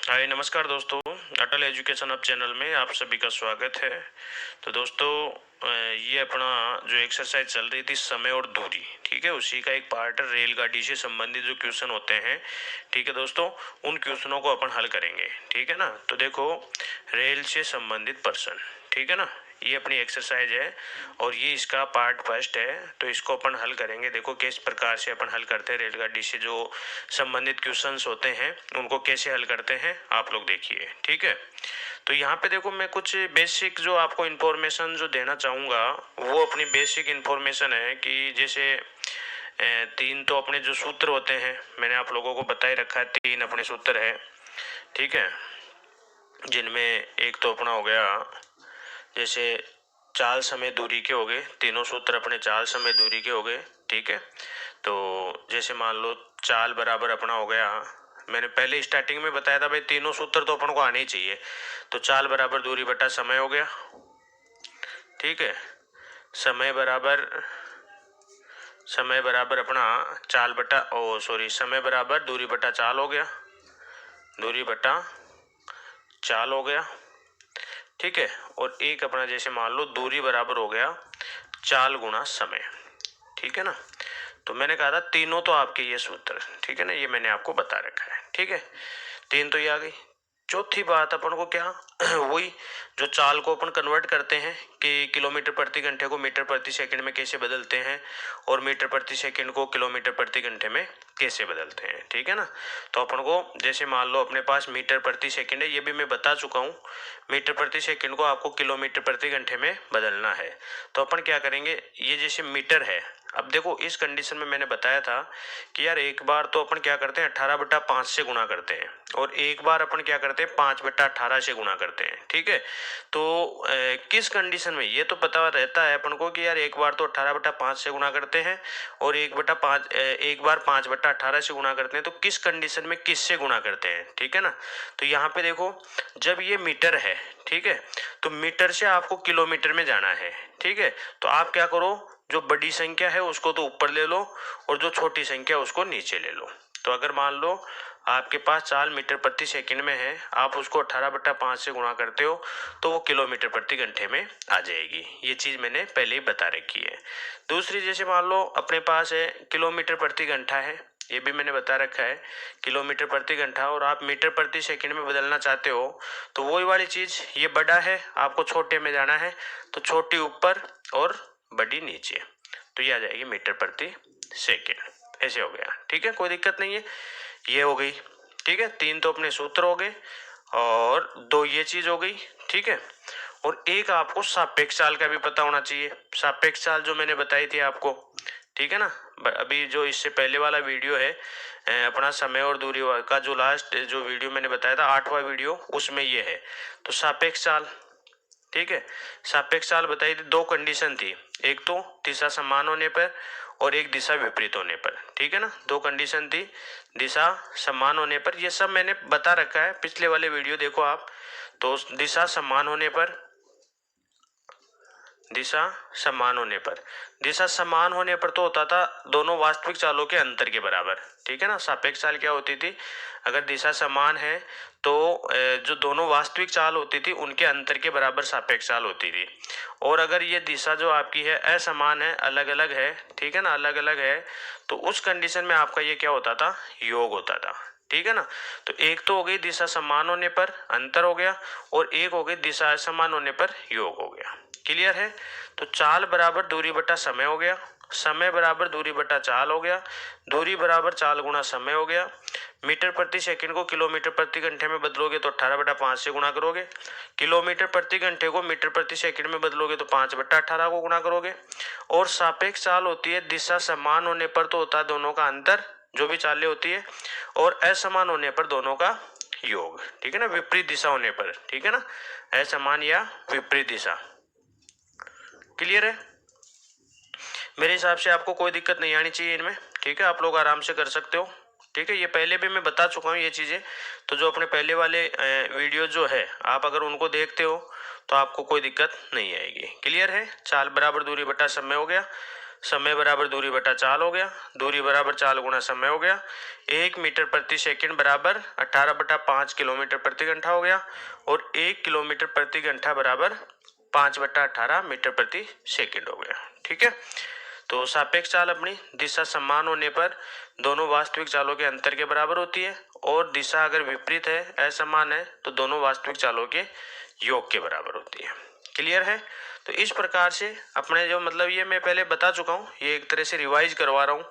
हाय नमस्कार दोस्तों, अटल education hub channel में आप सभी का स्वागत है। तो दोस्तों ये अपना जो एक्सरसाइज चल रही थी समय और दूरी, ठीक है, उसी का एक पार्ट है। रेलगाड़ी से संबंधित जो क्वेश्चन होते हैं, ठीक है दोस्तों, उन क्वेश्चनों को अपन हल करेंगे, ठीक है ना। तो देखो, रेल से संबंधित पर्सन, ठीक है ना, ये अपनी एक्सरसाइज है और ये इसका पार्ट फर्स्ट है। तो इसको अपन हल करेंगे। देखो किस प्रकार से अपन हल करते हैं, रेलगाड़ी से जो संबंधित क्वेश्चंस होते हैं उनको कैसे हल करते हैं आप लोग देखिए, ठीक है। तो यहाँ पे देखो, मैं कुछ बेसिक जो आपको इन्फॉर्मेशन जो देना चाहूँगा, वो अपनी बेसिक इन्फॉर्मेशन है कि जैसे तीन तो अपने जो सूत्र होते हैं, मैंने आप लोगों को बता ही रखा है, तीन अपने सूत्र है, ठीक है, जिनमें एक तो अपना हो गया जैसे चाल समय दूरी के हो गए, तीनों सूत्र अपने चाल समय दूरी के हो गए, ठीक है। तो जैसे मान लो चाल बराबर अपना हो गया, मैंने पहले स्टार्टिंग में बताया था भाई तीनों सूत्र तो अपन को आने ही चाहिए। तो चाल बराबर दूरी बटा समय हो गया, ठीक है। समय बराबर अपना चाल बटा समय बराबर दूरी बटा चाल हो गया, दूरी बटा चाल हो गया, ठीक है। और एक अपना जैसे मान लो दूरी बराबर हो गया चाल गुणा समय, ठीक है ना। तो मैंने कहा था तीनों तो आपके ये सूत्र, ठीक है ना, ये मैंने आपको बता रखा है, ठीक है। तीन तो ये आ गई। चौथी बात अपन को क्या वही जो चाल को अपन कन्वर्ट करते हैं कि किलोमीटर प्रति घंटे को मीटर प्रति सेकंड में कैसे बदलते हैं और मीटर प्रति सेकंड को किलोमीटर प्रति घंटे में कैसे बदलते हैं, ठीक है ना। तो अपन को जैसे मान लो अपने पास मीटर प्रति सेकंड है, ये भी मैं बता चुका हूँ। मीटर प्रति सेकंड को आपको किलोमीटर प्रति घंटे में बदलना है। तो अपन क्या करेंगे, ये जैसे मीटर है, अब देखो इस कंडीशन में मैंने बताया था कि यार एक बार तो अपन क्या करते हैं 18/5 से गुणा करते हैं और एक बार अपन क्या करते हैं 5/18 से गुणा करते हैं, ठीक है। तो किस कंडीशन में, ये तो पता रहता है अपन को कि यार एक बार तो 18/5 से गुणा करते हैं और एक बार 5/18 से गुणा करते हैं। तो किस कंडीशन में किससे गुणा करते हैं, ठीक है ना। तो यहाँ पे देखो, जब ये मीटर है, ठीक है, तो मीटर से आपको किलोमीटर में जाना है, ठीक है। तो आप क्या करो, जो बड़ी संख्या है उसको तो ऊपर ले लो और जो छोटी संख्या उसको नीचे ले लो। तो अगर मान लो आपके पास चाल मीटर प्रति सेकंड में है, आप उसको 18/5 से गुणा करते हो तो वो किलोमीटर प्रति घंटे में आ जाएगी। ये चीज़ मैंने पहले ही बता रखी है। दूसरी, जैसे मान लो अपने पास है किलोमीटर प्रति घंटा है, ये भी मैंने बता रखा है, किलोमीटर प्रति घंटा, और आप मीटर प्रति सेकंड में बदलना चाहते हो तो वही वाली चीज़, ये बड़ा है, आपको छोटे में जाना है, तो छोटी ऊपर और बड़ी नीचे, तो ये आ जाएगी मीटर प्रति सेकंड। ऐसे हो गया, ठीक है, कोई दिक्कत नहीं है। ये हो गई, ठीक है, तीन तो अपने सूत्र हो गए और दो ये चीज हो गई, ठीक है। और एक आपको सापेक्ष चाल का भी पता होना चाहिए। सापेक्ष चाल जो मैंने बताई थी आपको, ठीक है ना। अभी जो इससे पहले वाला वीडियो है अपना समय और दूरी का, जो लास्ट जो वीडियो मैंने बताया था 8वां वीडियो, उसमें ये है। तो सापेक्ष चाल, ठीक है, सापेक्ष चाल बताई थी, दो कंडीशन थी, एक तो दिशा समान होने पर और एक दिशा विपरीत होने पर, ठीक है ना। दो कंडीशन थी दिशा समान होने पर, ये सब मैंने बता रखा है, पिछले वाले वीडियो देखो आप। तो दिशा समान होने पर, दिशा समान होने पर, दिशा समान होने पर तो होता था दोनों वास्तविक चालों के अंतर के बराबर, ठीक है ना। सापेक्ष चाल क्या होती थी, अगर दिशा समान है तो जो दोनों वास्तविक चाल होती थी उनके अंतर के बराबर सापेक्ष चाल होती थी। और अगर ये दिशा जो आपकी है असमान है, अलग अलग है, ठीक है ना, अलग अलग है, तो उस कंडीशन में आपका ये क्या होता था, योग होता था, ठीक है ना। तो एक तो हो गई दिशा समान होने पर अंतर हो गया और एक हो गई दिशा असमान होने पर योग हो गया। क्लियर है। तो चाल बराबर दूरी बटा समय हो गया, समय बराबर दूरी बटा चाल हो गया, दूरी बराबर चाल गुणा समय हो गया। मीटर प्रति सेकंड को किलोमीटर प्रति घंटे में बदलोगे तो 18/5 से गुणा करोगे, किलोमीटर प्रति घंटे को मीटर प्रति सेकंड में बदलोगे तो 5/18 को गुणा करोगे। और सापेक्ष चाल होती है दिशा समान होने पर तो होता है दोनों का अंतर, जो भी चालें होती है, और असमान होने पर दोनों का योग, ठीक है ना, विपरीत दिशा होने पर, ठीक है ना, असमान या विपरीत दिशा। क्लियर है। मेरे हिसाब से आपको कोई दिक्कत नहीं आनी चाहिए इनमें, ठीक है, आप लोग आराम से कर सकते हो, ठीक है। ये पहले भी मैं बता चुका हूँ ये चीज़ें, तो जो अपने पहले वाले वीडियो जो है आप अगर उनको देखते हो तो आपको कोई दिक्कत नहीं आएगी। क्लियर है। चाल बराबर दूरी बटा समय हो गया, समय बराबर दूरी बटा चाल हो गया, दूरी बराबर चाल गुणा समय हो गया, 1 मीटर प्रति सेकंड बराबर 18/5 किलोमीटर प्रति घंटा हो गया, और 1 किलोमीटर प्रति घंटा बराबर 5/18 मीटर प्रति सेकंड हो गया। ठीक है, तो सापेक्ष चाल अपनी दिशा समान होने पर दोनों वास्तविक चालों के अंतर के बराबर होती है, और दिशा अगर विपरीत है, असमान है, तो दोनों वास्तविक चालों के योग के बराबर होती है। क्लियर है? तो इस प्रकार से अपने जो मतलब ये मैं पहले बता चुका हूँ, ये एक तरह से रिवाइज करवा रहा हूँ,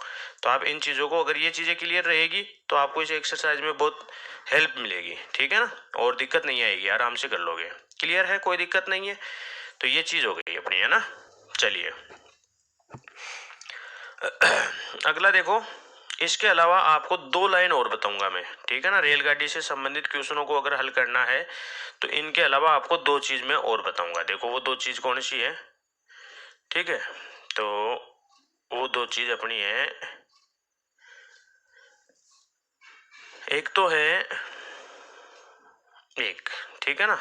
तो आप इन चीज़ों को, अगर ये चीज़ें क्लियर रहेगी तो आपको इस एक्सरसाइज में बहुत हेल्प मिलेगी। ठीक है ना, और दिक्कत नहीं आएगी, आराम से कर लोगे। क्लियर है? कोई दिक्कत नहीं है? तो ये चीज़ हो गई अपनी, है ना। चलिए अगला देखो, इसके अलावा आपको 2 लाइन और बताऊंगा मैं। ठीक है ना, रेलगाड़ी से संबंधित क्वेश्चनों को अगर हल करना है तो इनके अलावा आपको 2 चीज मैं और बताऊंगा। देखो वो 2 चीज कौन सी है? ठीक है, तो वो 2 चीज अपनी है, एक तो है एक, ठीक है ना,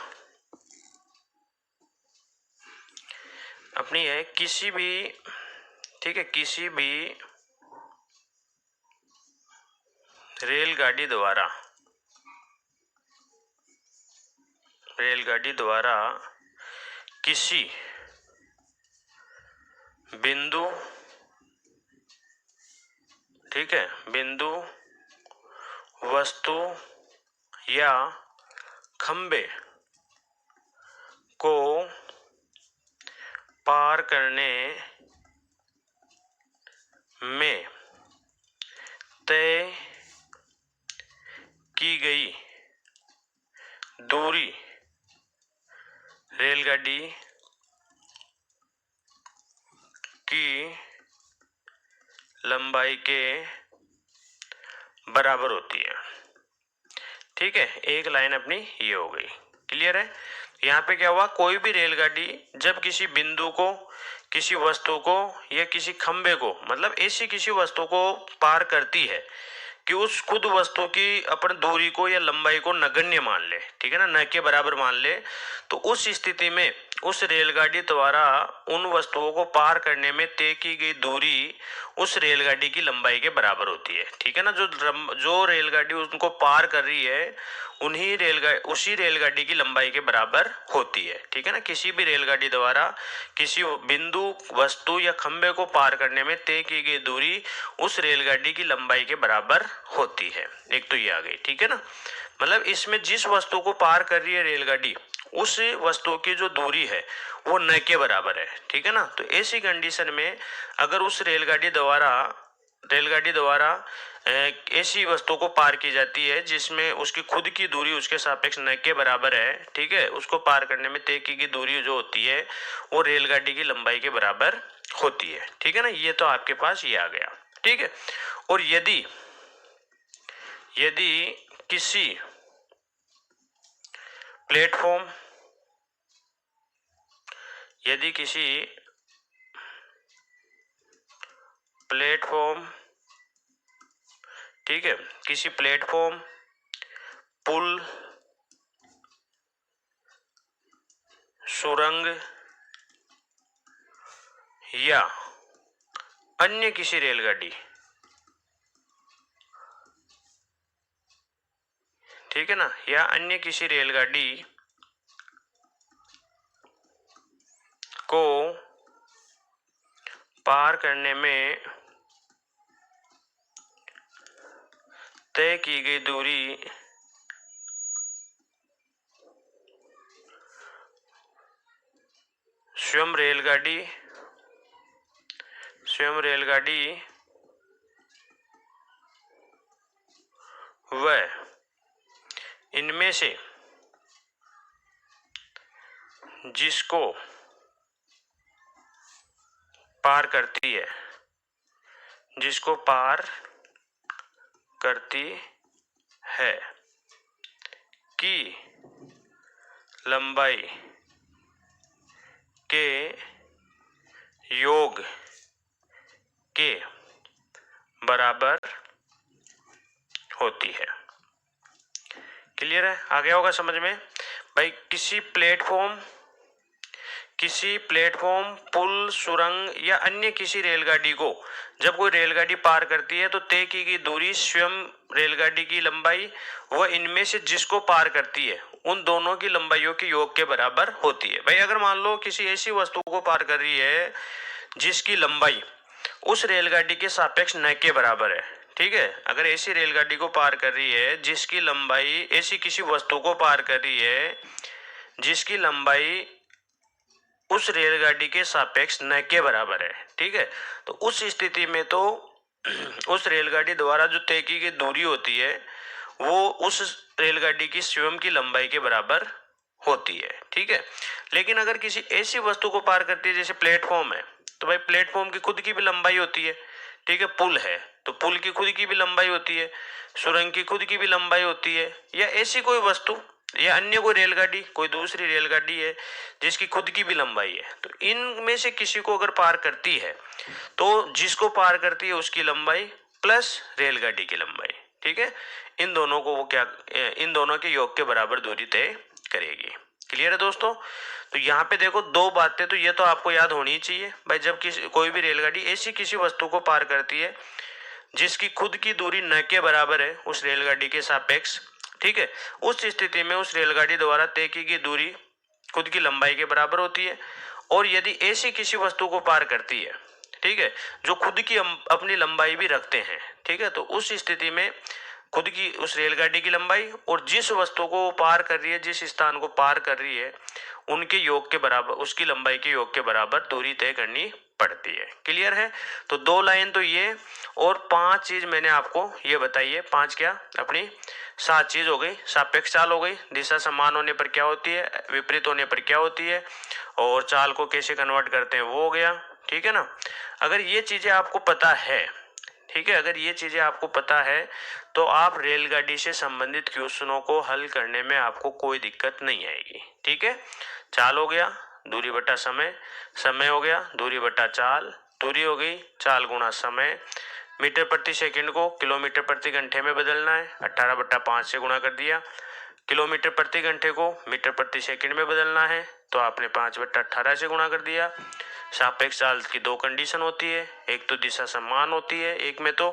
अपनी है किसी भी, ठीक है, किसी भी रेलगाड़ी द्वारा किसी बिंदु, ठीक है, बिंदु, वस्तु या खंबे को पार करने में तय की गई दूरी रेलगाड़ी की लंबाई के बराबर होती है। ठीक है, एक लाइन अपनी ये हो गई। क्लियर है? यहाँ पे क्या हुआ, कोई भी रेलगाड़ी जब किसी बिंदु को, किसी वस्तु को या किसी खंबे को, मतलब ऐसी किसी वस्तु को पार करती है कि उस खुद वस्तु की अपन दूरी को या लंबाई को नगण्य मान ले, ठीक है ना, न के बराबर मान ले, तो उस स्थिति में उस रेलगाड़ी द्वारा उन वस्तुओं को पार करने में तय की गई दूरी उस रेलगाड़ी की लंबाई के बराबर होती है। ठीक है ना, जो रेलगाड़ी उनको पार कर रही है उसी रेलगाड़ी की लंबाई के बराबर होती है। ठीक है ना, किसी भी रेलगाड़ी द्वारा किसी बिंदु, वस्तु या खंबे को पार करने में तय की गई दूरी उस रेलगाड़ी की लंबाई के बराबर होती है। एक तो ये आ गई। ठीक है ना, मतलब इसमें जिस वस्तु को पार कर रही है रेलगाड़ी, उस वस्तु की जो दूरी है वो न के बराबर है। ठीक है ना, तो ऐसी कंडीशन में अगर उस रेलगाड़ी द्वारा ऐसी वस्तु को पार की जाती है जिसमें उसकी खुद की दूरी उसके सापेक्ष न के बराबर है, ठीक है, उसको पार करने में तय की गई दूरी जो होती है वो रेलगाड़ी की लंबाई के बराबर होती है। ठीक है ना, ये तो आपके पास ये आ गया। ठीक है, और यदि किसी प्लेटफॉर्म, यदि किसी प्लेटफॉर्म, ठीक है, किसी प्लेटफॉर्म, पुल, सुरंग या अन्य किसी रेलगाड़ी, ठीक है ना, या अन्य किसी रेलगाड़ी को पार करने में तय की गई दूरी स्वयं रेलगाड़ी व इनमें से जिसको पार करती है, जिसको पार करती है की लंबाई के योग के बराबर होती है। क्लियर है? आ गया होगा समझ में भाई। किसी प्लेटफॉर्म, किसी प्लेटफॉर्म, पुल, सुरंग या अन्य किसी रेलगाड़ी को जब कोई रेलगाड़ी पार करती है तो तय की गई दूरी, स्वयं रेलगाड़ी की लंबाई व इनमें से जिसको पार करती है उन दोनों की लंबाइयों के योग के बराबर होती है। भाई अगर मान लो किसी ऐसी वस्तु को पार कर रही है जिसकी लंबाई उस रेलगाड़ी के सापेक्ष न के बराबर है, ठीक है, अगर ऐसी रेलगाड़ी को पार कर रही है जिसकी लंबाई, ऐसी किसी वस्तु को पार कर रही है जिसकी लंबाई उस रेलगाड़ी के सापेक्ष न के बराबर है, ठीक है, तो उस स्थिति में तो उस रेलगाड़ी द्वारा जो तय की गई दूरी होती है वो उस रेलगाड़ी की स्वयं की लंबाई के बराबर होती है, ठीक है। लेकिन अगर किसी ऐसी वस्तु को पार करती है जैसे प्लेटफॉर्म है, तो भाई प्लेटफॉर्म की खुद की भी लंबाई होती है, ठीक है, पुल है तो पुल की खुद की भी लंबाई होती है, सुरंग की खुद की भी लंबाई होती है, या ऐसी कोई वस्तु या अन्य कोई रेलगाड़ी, कोई दूसरी रेलगाड़ी है जिसकी खुद की भी लंबाई है, तो इनमें से किसी को अगर पार करती है तो जिसको पार करती है उसकी लंबाई प्लस रेलगाड़ी की लंबाई, ठीक है, इन दोनों को वो क्या, इन दोनों के योग के बराबर दूरी तय करेगी। क्लियर है दोस्तों? तो यहाँ पे देखो दो बातें तो ये तो आपको याद होनी चाहिए भाई, जब किसी कोई भी रेलगाड़ी ऐसी किसी वस्तु को पार करती है जिसकी खुद की दूरी न के बराबर है उस रेलगाड़ी के सापेक्ष, ठीक है, उस स्थिति में उस रेलगाड़ी द्वारा तय की गई दूरी खुद की लंबाई के बराबर होती है। और यदि ऐसी किसी वस्तु को पार करती है, ठीक है, जो खुद की अपनी लंबाई भी रखते हैं, ठीक है, तो उस स्थिति में खुद की उस रेलगाड़ी की लंबाई और जिस वस्तु को पार कर रही है, जिस स्थान को पार कर रही है, उनके योग के बराबर, उसकी लंबाई के योग के बराबर दूरी तय करनी पड़ती है। क्लियर है? तो दो लाइन तो ये और 5 चीज मैंने आपको ये बताई है। 5 क्या, अपनी 7 चीज हो गई। सापेक्ष चाल हो गई, दिशा समान होने पर क्या होती है, विपरीत होने पर क्या होती है, और चाल को कैसे कन्वर्ट करते हैं वो हो गया, ठीक है ना। अगर ये चीजें आपको पता है, ठीक है, अगर ये चीजें आपको पता है तो आप रेलगाड़ी से संबंधित क्वेश्चनों को हल करने में आपको कोई दिक्कत नहीं आएगी, ठीक है। चाल हो गया दूरी बटा समय, समय हो गया दूरी बटा चाल, दूरी हो गई चाल गुणा समय, मीटर प्रति सेकंड को किलोमीटर प्रति घंटे में बदलना है, 18/5 से गुणा कर दिया। किलोमीटर प्रति घंटे को मीटर प्रति सेकंड में बदलना है तो आपने 5/18 से गुणा कर दिया। सापेक्ष चाल की दो कंडीशन होती है, एक तो दिशा समान होती है एक में तो,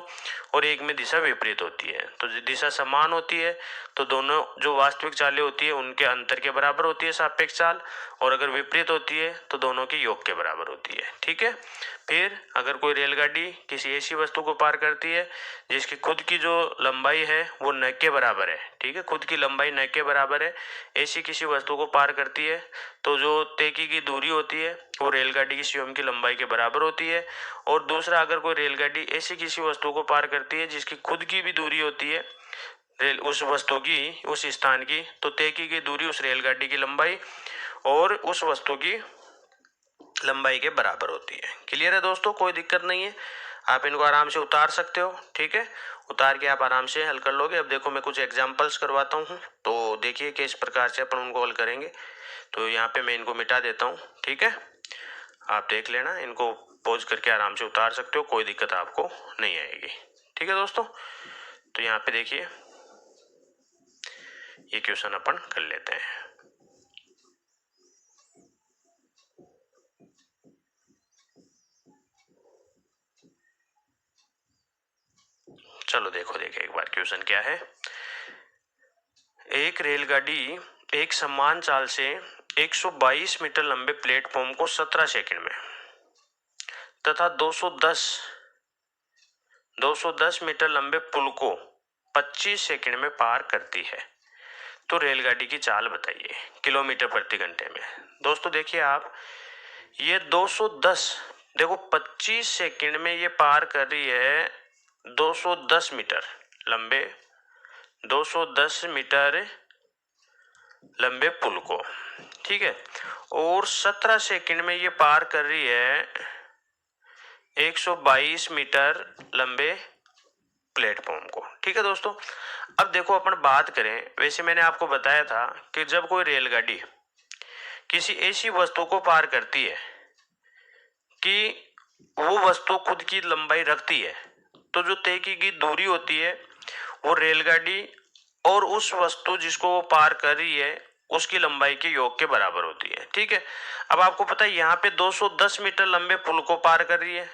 और एक में दिशा विपरीत होती है। तो दिशा समान होती है तो दोनों जो वास्तविक चालें होती है उनके अंतर के बराबर होती है सापेक्ष चाल, और अगर विपरीत होती है तो दोनों के योग के बराबर होती है, ठीक है। फिर अगर कोई रेलगाड़ी किसी ऐसी वस्तु को पार करती है जिसकी खुद की जो लंबाई है वो न के बराबर है, ठीक है, खुद की लंबाई न के बराबर है, ऐसी किसी वस्तु को पार करती है तो जो तय की दूरी होती है वो रेलगाड़ी की स्वयं की लंबाई के बराबर होती है। और दूसरा, अगर कोई रेलगाड़ी ऐसी किसी वस्तु को पार करती है जिसकी खुद की भी दूरी होती है रेल उस वस्तु की, उस स्थान की, तो तय की गई दूरी उस रेलगाड़ी की लंबाई और उस वस्तु की लंबाई के बराबर होती है। क्लियर है दोस्तों? कोई दिक्कत नहीं है, आप इनको आराम से उतार सकते हो, ठीक है, उतार के आप आराम से हल कर लोगे। अब देखो मैं कुछ एग्जांपल्स करवाता हूँ तो देखिए किस प्रकार से अपन उनको हल करेंगे। तो यहाँ पे मैं इनको मिटा देता हूँ, ठीक है, आप देख लेना, इनको पॉज करके आराम से उतार सकते हो, कोई दिक्कत आपको नहीं आएगी, ठीक है दोस्तों। तो यहाँ पे देखिए ये क्वेश्चन अपन कर लेते हैं। चलो देखो एक बार क्वेश्चन क्या है। एक रेलगाड़ी एक समान चाल से 122 मीटर लंबे प्लेटफॉर्म को 17 सेकंड में तथा 210 मीटर लंबे पुल को 25 सेकंड में पार करती है, तो रेलगाड़ी की चाल बताइए किलोमीटर प्रति घंटे में। दोस्तों देखिए आप, ये 210, देखो 25 सेकंड में ये पार कर रही है 210 मीटर लंबे, 210 मीटर लंबे पुल को, ठीक है, और 17 सेकंड में ये पार कर रही है 122 मीटर लंबे प्लेटफॉर्म को, ठीक है दोस्तों। अब देखो अपन बात करें, वैसे मैंने आपको बताया था कि जब कोई रेलगाड़ी किसी ऐसी वस्तु को पार करती है कि वो वस्तु खुद की लंबाई रखती है, तो जो तय की गई दूरी होती है वो रेलगाड़ी और उस वस्तु जिसको वो पार कर रही है उसकी लंबाई के योग के बराबर होती है। ठीक है, अब आपको पता है यहाँ पे 210 मीटर लंबे पुल को पार कर रही है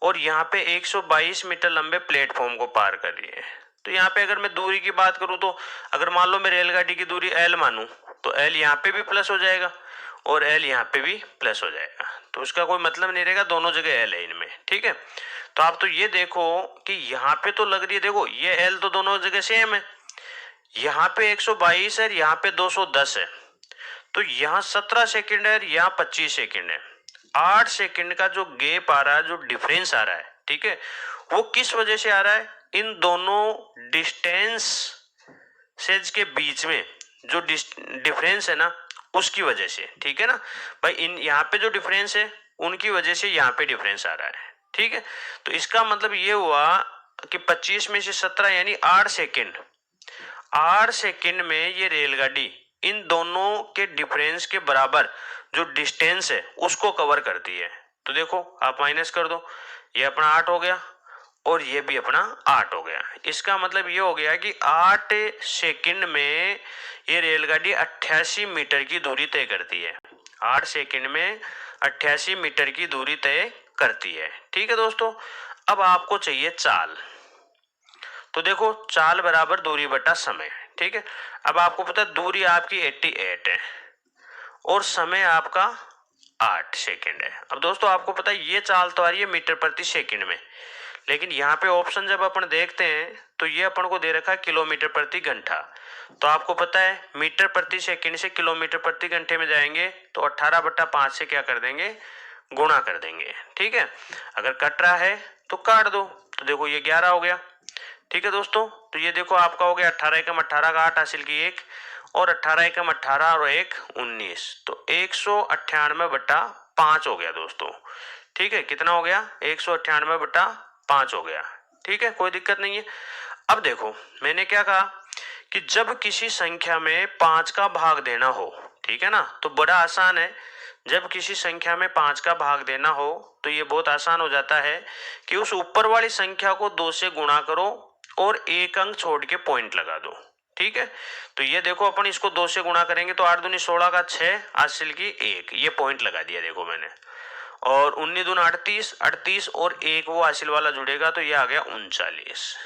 और यहाँ पे 122 मीटर लंबे प्लेटफॉर्म को पार कर रही है। तो यहाँ पे अगर मैं दूरी की बात करूं तो अगर मान लो मैं रेलगाड़ी की दूरी L मानूं तो L यहाँ पे भी प्लस हो जाएगा और L यहाँ पे भी प्लस हो जाएगा, तो उसका कोई मतलब नहीं रहेगा, दोनों जगह L है इनमें। ठीक है, तो आप तो ये देखो कि यहाँ पे तो लग रही है, देखो ये L तो दोनों जगह सेम है, यहाँ पे 122 है, यहाँ पे 210 है, तो यहाँ 17 सेकंड है, यहाँ 25 सेकंड है। 8 सेकंड का जो गैप आ रहा है, जो डिफरेंस आ रहा है, ठीक है, वो किस वजह से आ रहा है? इन दोनों डिस्टेंस सेज के बीच में जो डिफरेंस है ना, उसकी वजह से। ठीक है ना भाई, इन यहाँ पे जो डिफरेंस है उनकी वजह से यहाँ पे डिफरेंस आ रहा है। ठीक है, तो इसका मतलब ये हुआ कि 25 में से 17 यानी 8 सेकंड, 8 सेकंड में ये रेलगाड़ी इन दोनों के डिफरेंस के बराबर जो डिस्टेंस है उसको कवर करती है। तो देखो आप माइनस कर दो, ये अपना 8 हो गया और ये भी अपना 8 हो गया। इसका मतलब ये हो गया कि 8 सेकंड में ये रेलगाड़ी 88 मीटर की दूरी तय करती है। 8 सेकंड में 88 मीटर की दूरी तय करती है। ठीक है दोस्तों, अब आपको चाहिए चाल। तो देखो चाल बराबर दूरी बटा समय। ठीक है, अब आपको पता है दूरी आपकी 88 है और समय आपका 8 सेकंड है। अब दोस्तों आपको पता है ये चाल तो आ रही है मीटर प्रति सेकंड में, लेकिन यहाँ पे ऑप्शन जब अपन देखते हैं तो ये अपन को दे रखा है किलोमीटर प्रति घंटा। तो आपको पता है मीटर प्रति सेकंड से किलोमीटर प्रति घंटे में जाएंगे तो 18/5 से क्या कर देंगे, गुणा कर देंगे। ठीक है, अगर कट रहा है तो काट दो, तो देखो ये 11 हो गया। ठीक है दोस्तों, तो ये देखो आपका हो गया 18 एकम 18 का 8 हासिल की 1 और 18 एकम 18 और 1 19, तो 198/5 हो गया दोस्तों। ठीक है, कितना हो गया, 198/5 हो गया। ठीक है, कोई दिक्कत नहीं है। अब देखो मैंने क्या कहा कि जब किसी संख्या में 5 का भाग देना हो, ठीक है ना, तो बड़ा आसान है। जब किसी संख्या में 5 का भाग देना हो तो ये बहुत आसान हो जाता है कि उस ऊपर वाली संख्या को 2 से गुणा करो और एक अंक छोड़ के पॉइंट लगा दो। ठीक है, तो ये देखो अपन इसको 2 से गुणा करेंगे तो 8 दूनी 16 का 6 हासिल की 1, ये पॉइंट लगा दिया देखो मैंने, और 19 दूनी 38, 38 और 1 वो हासिल वाला जुड़ेगा तो ये आ गया 39।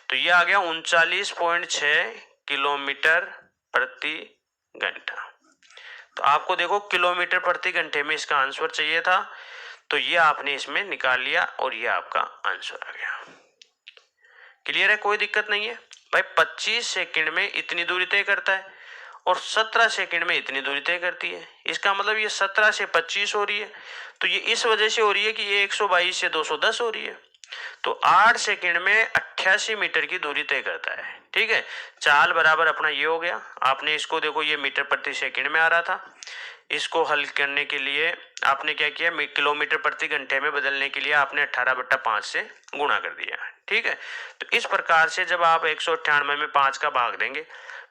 तो ये आ गया 39.6 किलोमीटर प्रति घंटा। तो आपको देखो किलोमीटर प्रति घंटे में इसका आंसर चाहिए था, तो ये आपने इसमें निकाल लिया और ये आपका आंसर आ गया। क्लियर है, कोई दिक्कत नहीं है भाई। 25 सेकंड में इतनी दूरी तय करता है और 17 सेकंड में इतनी दूरी तय करती है। इसका मतलब ये 17 से 25 हो रही है, तो ये इस वजह से हो रही है कि ये 122 से 210 हो रही है। तो 8 सेकंड में 88 मीटर की दूरी तय करता है। ठीक है, चाल बराबर अपना ये हो गया। आपने इसको देखो ये मीटर प्रति सेकंड में आ रहा था, इसको हल करने के लिए आपने क्या किया, किलोमीटर प्रति घंटे में बदलने के लिए आपने 18/5 से गुणा कर दिया। ठीक है, तो इस प्रकार से जब आप 198 में 5 का भाग देंगे,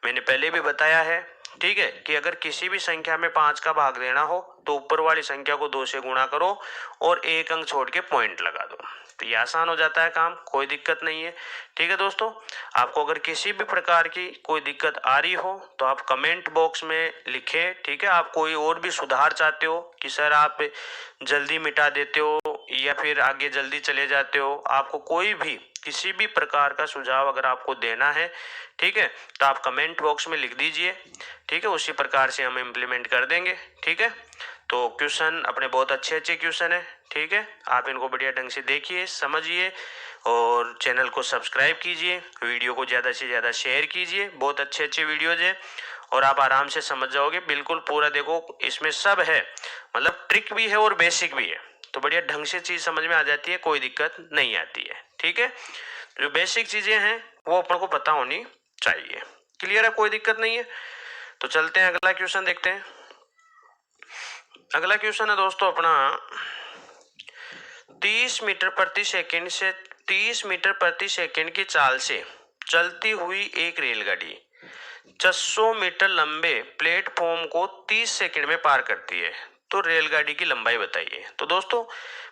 मैंने पहले भी बताया है, ठीक है, कि अगर किसी भी संख्या में 5 का भाग देना हो तो ऊपर वाली संख्या को 2 से गुणा करो और एक अंक छोड़ के पॉइंट लगा दो, तो ये आसान हो जाता है काम, कोई दिक्कत नहीं है। ठीक है दोस्तों, आपको अगर किसी भी प्रकार की कोई दिक्कत आ रही हो तो आप कमेंट बॉक्स में लिखें। ठीक है, आप कोई और भी सुधार चाहते हो कि सर आप जल्दी मिटा देते हो या फिर आगे जल्दी चले जाते हो, आपको कोई भी किसी भी प्रकार का सुझाव अगर आपको देना है, ठीक है, तो आप कमेंट बॉक्स में लिख दीजिए। ठीक है, उसी प्रकार से हम इम्प्लीमेंट कर देंगे। ठीक है, तो क्वेश्चन अपने बहुत अच्छे अच्छे क्वेश्चन है। ठीक है, आप इनको बढ़िया ढंग से देखिए, समझिए और चैनल को सब्सक्राइब कीजिए, वीडियो को ज़्यादा से ज़्यादा शेयर कीजिए। बहुत अच्छे अच्छे वीडियोज है और आप आराम से समझ जाओगे, बिल्कुल पूरा देखो इसमें सब है, मतलब ट्रिक भी है और बेसिक भी है, तो बढ़िया ढंग से चीज़ समझ में आ जाती है, कोई दिक्कत नहीं आती है। ठीक है, जो बेसिक चीज़ें हैं वो अपन को पता होनी चाहिए। क्लियर है, कोई दिक्कत नहीं है। तो चलते हैं अगला क्वेश्चन देखते हैं। अगला क्वेश्चन है दोस्तों अपना 30 मीटर प्रति सेकंड से 30 मीटर प्रति सेकंड की चाल से चलती हुई एक रेलगाड़ी 600 मीटर लंबे प्लेटफॉर्म को 30 सेकंड में पार करती है, तो रेलगाड़ी की लंबाई बताइए। तो दोस्तों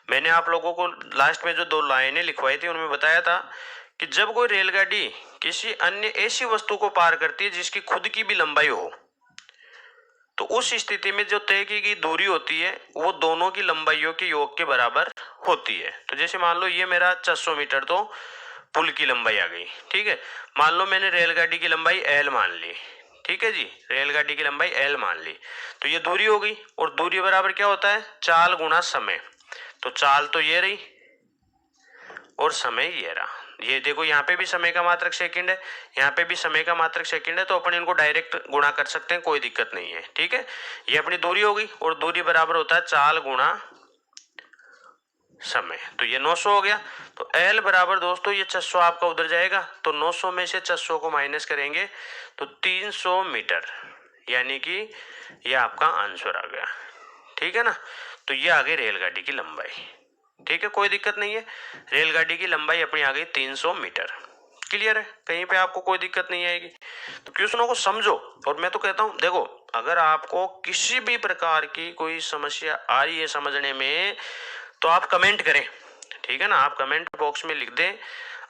मैंने आप लोगों को लास्ट में जो 2 लाइनें लिखवाई थी उनमें बताया था कि जब कोई रेलगाड़ी किसी अन्य ऐसी वस्तु को पार करती है जिसकी खुद की भी लंबाई हो, तो उस स्थिति में जो तय की गई दूरी होती है वो दोनों की लंबाइयों के योग के बराबर होती है। तो जैसे मान लो ये मेरा 600 मीटर तो पुल की लंबाई आ गई, ठीक है। मान लो मैंने रेलगाड़ी की लंबाई L मान ली, ठीक है जी, रेलगाड़ी की लंबाई L मान ली, तो ये दूरी हो गई। और दूरी बराबर क्या होता है, चाल गुणा समय। तो चाल तो ये रही और समय ये रहा। ये देखो यहाँ पे भी समय का मात्रक सेकंड है, यहाँ पे भी समय का मात्रक सेकंड है, तो अपन इनको डायरेक्ट गुणा कर सकते हैं, कोई दिक्कत नहीं है, ठीक है। ये अपनी दूरी हो गई और दूरी बराबर होता है चाल गुणा समय। तो ये 900 हो गया। तो L बराबर दोस्तों ये 600 आपका उधर जाएगा, तो 900 में से 600 को माइनस करेंगे तो 300 मीटर, यानी कि ये आपका आंसर आ गया, ठीक है ना। तो ये आ गई रेलगाड़ी की लंबाई, ठीक है, कोई दिक्कत नहीं है। रेलगाड़ी की लंबाई अपनी आ गई 300 मीटर। क्लियर है, कहीं पे आपको कोई दिक्कत नहीं आएगी। तो क्वेश्चनों को समझो। और मैं तो कहता हूं देखो, अगर आपको किसी भी प्रकार की कोई समस्या आ रही है समझने में तो आप कमेंट करें, ठीक है ना, आप कमेंट बॉक्स में लिख दें।